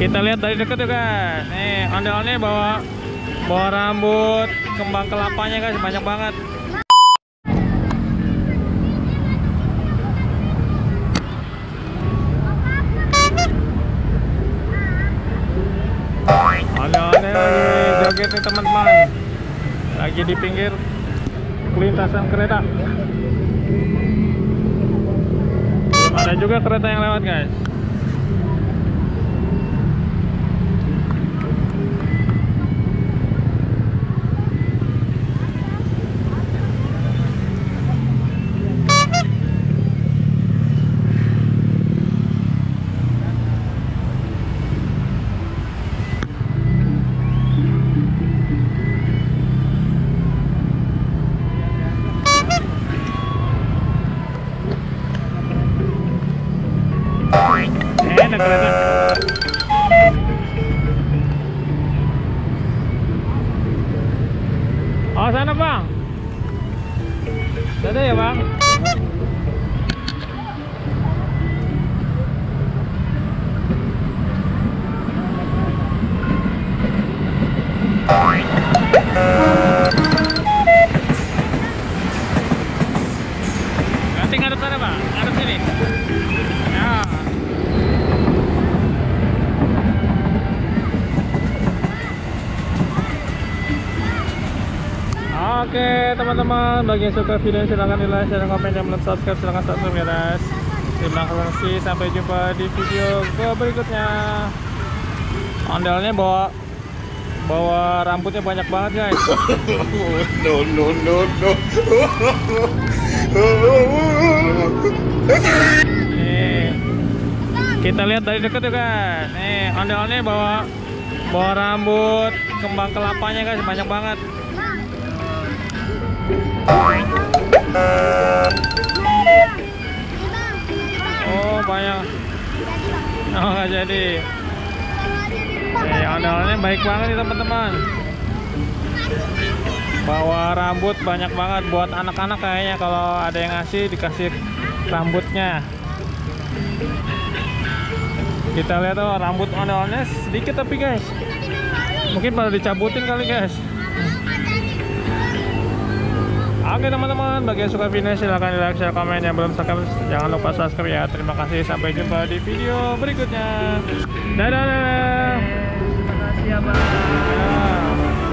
Kita lihat dari dekat ya guys. Nih ondel-ondel bawa rambut kembang kelapanya guys, banyak banget. Ondel-ondel lagi joget nih teman-teman, lagi di pinggir lintasan kereta. Ada juga kereta yang lewat guys. Ada kereta. Oh sana bang. Ada ya bang. Nanti ngadep sana bang, ngadep sini. Ya. Oke teman-teman, bagi yang suka video silahkan di like, share, komen, dan belum subscribe silahkan subscribe ya guys. Terima kasih, sampai jumpa di video berikutnya. Ondelnya bawa rambutnya banyak banget guys. No. Nih, kita lihat dari dekat ya guys. Nih ondel-ondel bawa rambut kembang kelapanya guys, banyak banget. Oh banyak. Oh nggak jadi. Ondel-ondelnya baik banget nih teman-teman. Bawa rambut banyak banget buat anak-anak kayaknya, kalau ada yang ngasih dikasih rambutnya. Kita lihat tuh rambut ondel-ondelnya sedikit tapi guys. Mungkin pada dicabutin kali guys. Oke teman-teman, bagi yang suka video silahkan di like, share, komen, yang belum subscribe jangan lupa subscribe ya. Terima kasih, sampai jumpa di video berikutnya. Dadah. Terima kasih ya bang.